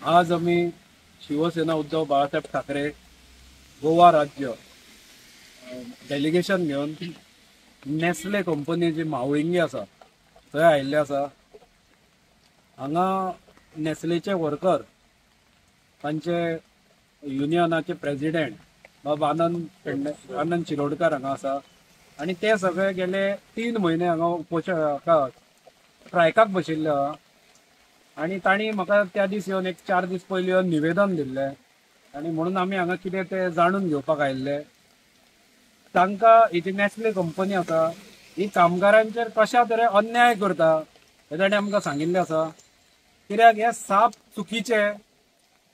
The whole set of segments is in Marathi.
आज आम्ही शिवसेना उद्धव बाळासाहेब ठाकरे गोवा राज्य डेलिगेशन घेऊन नेस्ले कंपनी मावळिंगी आसा थंय आयिल्ले आसा। हांगा नेस्लेचे वर्कर तांचे युनियनाचे प्रेसिडेंट बाब आनंद शिरोडकर हांगा आसा आनी ते सगळे गेले 3 म्हयने हांगा स्ट्रायकाक बशिल्ले आहा। आनी तांणी म्हाका त्या दीस येवन एक 4 दीस पयलीं येवन निवेदन दिल्लें आनी म्हणून आमी हांगा कितें तें जाणून घेवपाक आयिल्ले। तांकां ही जी नेस्ले कंपनी आसा ही कामगारांचेर कशा तरेन अन्याय करता हे ताणें आमकां सांगिल्लें आसा। कित्याक हे साप चुकीचें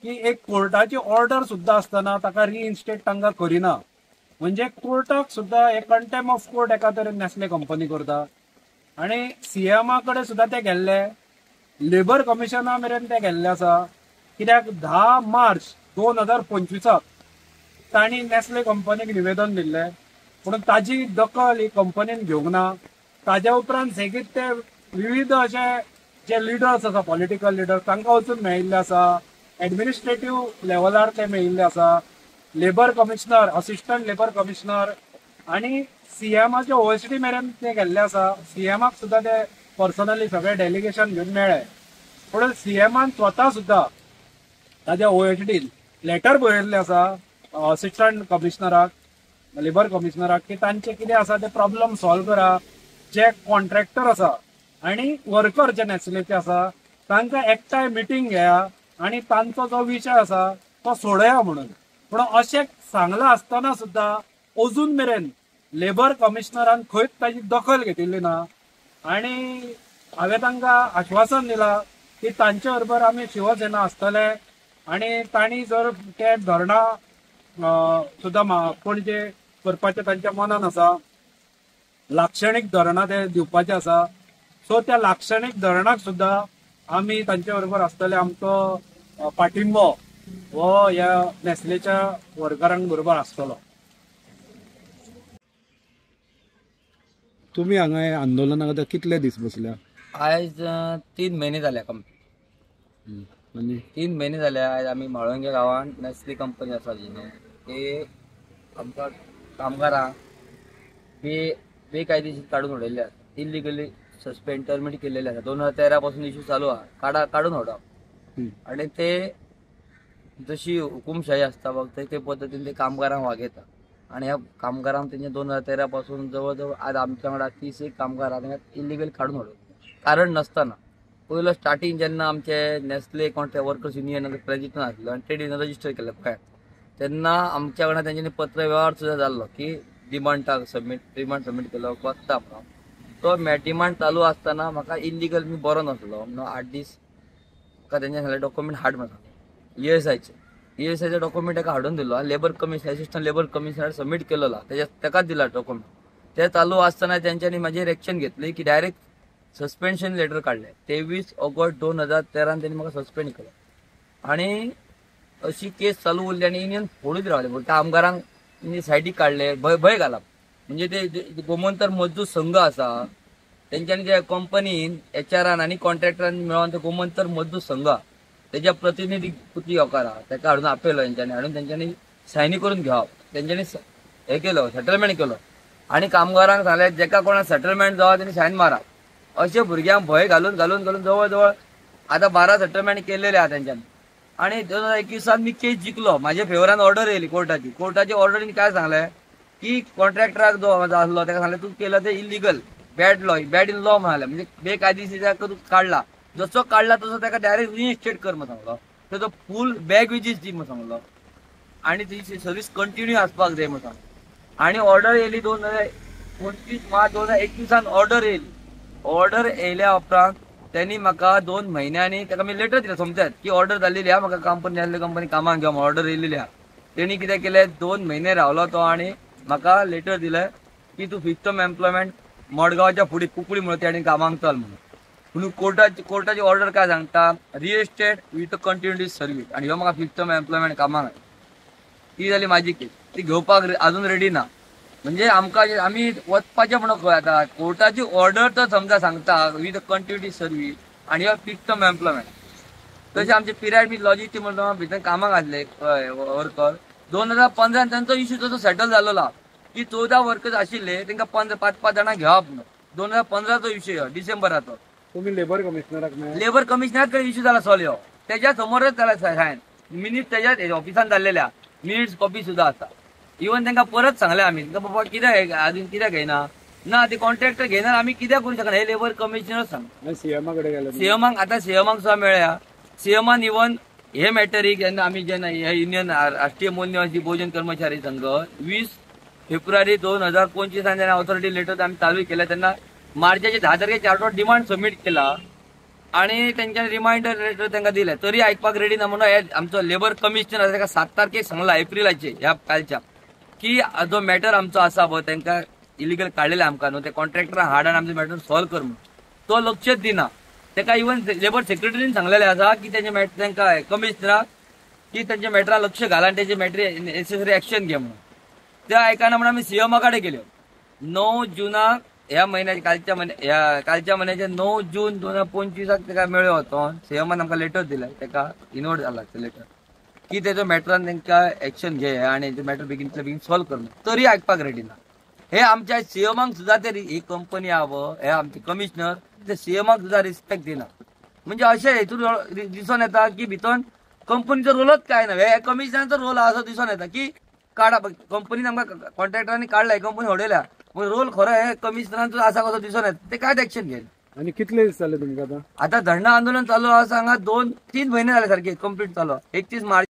की एक कोर्टाची ऑर्डर सुद्दां आसतना ताका रिइन्स्टेट तांकां करिना, म्हणजे कोर्टाक सुद्दां हे कंटेम्प्ट ऑफ कोर्ट एका तरेन नेस्ले कंपनी करता। आनी सीएमा कडेन सुद्दां ते गेल्ले, लेबर कमिशना मेरेन ते गेल्ले आसा। कित्याक 10 मार्च 2025 तांणी नेस्ले कंपनीक निवेदन दिल्लें, पूण ताजी दखल ही कंपनीन घेवंक ना। ताज्या उपरांत सेगीत ते विविध अशे जे लिडर्स आसा, पॉलिटिकल लिडर्स तांकां वचून मेळिल्ले आसा, एडमिनिस्ट्रेटिव्ह लेवलार ते मेळिल्ले आसा, labour commissioner, assistant labour commissioner आनी सीएमाच्या ओएसडी मेरेन ते गेल्ले आसा। सीएमाक सुद्दां ते पर्सनली सगळे डेलिगेशन घेवन मेळ्ळे, पूण सीएमान स्वता सुद्दां ताज्या ओएसडीन लेटर बरयल्लें आसा असिस्टंट कमिशनराक, लेबर कमिशनराक, की तांचे कितें आसा ते प्रॉब्लम सॉल्व करा। जे कॉन्ट्रॅक्टर आसा आनी वर्कर जे नेस्लेचे आसा तांकां एकठांय मिटींग घेया आनी तांचो जो विशय आसा तो सोडया म्हणून। पूण अशें सांगलां आसतना सुद्दां अजून मेरेन लेबर कमिशनरान खंयच ताजी दखल घेतिल्ली ना। आनी हांवें तांकां आश्वासन दिलां की तांचे बरोबर आमी शिवसेना आसतले आनी तांणी जर ते धरणां सुद्दां पणजे करपाचें तांच्या मनान आसा, लाक्षणीक धरणां ते दिवपाचे आसा। सो त्या लाक्षणीक धरणाक सुद्दां आमी तांचे बरोबर आसतले। आमचो पाठिंबो हो ह्या नेस्लेच्या वर्करांक बरोबर आसतलो। तुम्ही हांगा आंदोलनाक आतां कितले दीस बसल्या? आयज 3 महिने जाल्या कंप्लीट। 3 महिने जाल्या आयज आमी म्हाळुंगे गांवांत नेस्ले कंपनी आसा जी न्हू, ते आमकां कामगारांक बेकायदेशीर काडून उडयल्ले आसा, इलिगली सस्पेंड टर्मिनेट केलेले आसा। 2013 पासून इश्यू चालू आहा काडून उडोवप। आनी ते जशी हुकुमशाही आसता ते पद्दतीन ते कामगारांक वागयता। आनी ह्या कामगारांक तेंचे 2013 पासून जवळ जवळ आज आमच्या वांगडा 30 कामगार इलिगल काडून उडोवप कारण नासतना। पयलो स्टार्टींग जेन्ना आमचे Nestle contract workers union president आसलो आनी ट्रेड युनियन रजिस्टर केलें गोंयांत, तेन्ना आमच्या वांगडा तेंच्यांनी पत्र व्यवहार सुद्दां जाल्लो की डिमांड सबमीट केलो कोत्ता म्हणून। तो डिमांड चालू आसतना म्हाका इलिगल मी बरो नासलो म्हणून 8 दीस म्हाका तेंच्यान सगळे डॉक्युमेंट हाड म्हणून ईएसआयचे डॉक्युमेंट ताका हाडून दिलो। Labour commissioner assistant labour commissioner submit केलेला, ताकाच दिला डॉक्युमेंट। ते चालू आसतना तेंच्यांनी म्हाजेर एक्शन घेतली की डायरेक्ट सस्पेन्शन लेटर काढले। 23 ऑगस्ट 2013 त्यांनी म्हाका सस्पेंड केलो आनी अशी केस चालू उरली आनी युनियन फोडूच रावले। कामगारांक सायडीक काढले, भय घालप। म्हणजे ते गोमंतक मजदूर संघ आसा तेंच्यांनी त्या कंपनीन एचआरान आनी कॉन्ट्रॅक्टरान मेळोन ते गोमंतक मजदूर संघ तेज्या प्रतिनिधी पुती होकारा ताका हाडून आपयलो तेंच्यांनी, हाडून तेंच्यांनी सायनी करून घेवप। तेंच्यांनी हे केलो, सेटलमेंट केलो आनी कामगारांक सांगलें जेका कोणाक सेटलमेंट जावं तेणी सायन मारा। अशे भुरग्यांक भंय घालून जवळ जवळ आतां 12 सेटलमेंट केलेले आहा तेंच्यांनी। आनी 2021 मी केस जिखलो, म्हाज्या फेवरान ऑर्डर येयली कोर्टाची ऑर्डरीन काय सांगलें की कॉन्ट्रॅक्टराक जो आसलो ताका सांगलें तूं केलं ते इलिगल बॅड इन लॉ म्हणाले, म्हणजे बेकायदेशीर तूं काडला, जसो काडला तसो ताका डायरेक्ट रिइन्स्टेट कर म्हणून सांगलो। तेजो फूल बॅक वेजीस दी म्हणून सांगलो आनी तेजी सर्वीस कंटिन्यू आसपाक जाय म्हणून सांगलो। आनी ऑर्डर येयली 25 मार्च 2021 ऑर्डर येयली। ऑर्डर येयल्या उपरांत त्यांनी म्हाका 2 महिन्यांनी ताका मी लेटर दिलें समजत की ऑर्डर जाल्लेली आहा, म्हाका कंपनी कामाक घेवं ऑर्डर येयलेली आहा। तेणी कितें केलें 2 महिने रावलो तो आनी म्हाका लेटर दिलें की तूं 5th टर्म एम्प्लॉयमेंट मडगांवच्या फुडें कुंकळी म्हणून त्या कामाक चल म्हणून कोर्टाची ऑर्डर काय सांगता रिएस्टेट विथ कंटिन्युटी सर्वीस आनी ह्यो म्हाका 5th टर्म एम्प्लॉयमेंट कामाक ती जाली म्हाजी केस। ती घेवपाक अजून रेडी ना, म्हणजे आमकां आमी वचपाचें म्हणून खंय आतां कोर्टाची ऑर्डर तर समजा सांगता विथ कंटिन्युटी सर्वीस आनी ह्यो 5th टर्म एम्प्लॉयमेंट तसे आमचे पिरामिड लॉजिस्टिक म्हणून भितर कामाक घातले वर्कर 2015 त्यांचो इश्यू तसो सेटल झालेला की 14 वर्कर्स आशिल्ले तांकां 5-5 जाणां घेवप ना. 2015चो इश्यू डिसेंबराचो. तुम्ही लेबर कमिशनराक मेळ्ळे? लेबर कमिशनरात कडे इश्यू झाला सॉल्व ह्यो. त्याच्या समोरच त्याला सायन मिनिट त्याच्या ऑफिसान जाल्लेल्या मिनिट्स कॉपी सुद्धा आसा. इवन तांकां परत सांगले आमी बाबा कित्याक आजून कित्याक घेयना ना ते कॉन्ट्रॅक्टर घेणार आम्ही कित्याक करू शकना हे लेबर कमिशनर सांग. सीएमाकडे गेले? सीएमाक सुद्धा मेळ्ळ्या. सीएमान इवन हे मॅटरीक जेन्ना आमी जेन्ना हे युनियन राष्ट्रीय मूल्यवासी भोजन कर्मचारी संघ 20 फेब्रुवारी 2025 जेन्ना ऑथॉरिटी लेटर आम्ही चालू केला तेन्ना मार्चाचे 10 तारखेच्या चार्टर डिमांड सबमिट केला आणि त्यांच्या रिमाइंडर लेटर तांकां दिले तरी आयकपाक रेडी ना म्हणून हे आमचो लेबर कमिशनर ताका 7 तारखेक सांगला एप्रिलाचे ह्या कालच्या की जो मॅटर आमचो आसा पळय तांकां इलिगल काढलेले आमकां न्हू ते कॉन्ट्रॅक्टर हाडान आमचे मॅटर सॉल्व कर म्हणून तो लक्षच दिना. ताका इवन लेबर सेक्रेटरीन सांगलेले आसा की त्यांचे तांकां कमिशनराक की त्यांच्या मॅटरा लक्ष घाला आणि त्याची मॅटर नेसेसरी ऍक्शन घे म्हणून. ते आयकाना म्हणून आम्ही सीएमा कडेन गेलो. 9 जुनाक ह्या महिन्याच्या कालच्या महिन्याच्या 9 जून 2025 ताका मेळ्ळो होतो. सीएमान आमकां लेटर दिला ताका इनवर्ट जाला ते लेटर की त्याच्या मॅटरान तांकां ऍक्शन घे आणि मॅटर बेगीन सॉल्व कर तरी आयकपाक रेडी ना. हे आमच्या सीएमाक सुद्धा ते ही कंपनी आव हे आमचे कमिशनर ते सीएमाक सुद्धा रिस्पेक्ट दिना. म्हणजे अशें हेतून दिसून येता की भितर कंपनीचो रोलच काय ना. हे कमिशनराचो रोल असो दिसून येता की काडा कंपनीन आमकां कॉन्ट्रॅक्टरांनी काढलाय कंपनी होडयल्या पण रोल खरो हे कमिशनरांचो आसा कसो दिसून येता ते कांयच ऍक्शन घेयना. आणि कितले दीस जाले तुमकां आता धरणा आंदोलन चालू आसा हांगा 2-3 महिने जाले सारखे कंप्लीट चालू 31 मार्च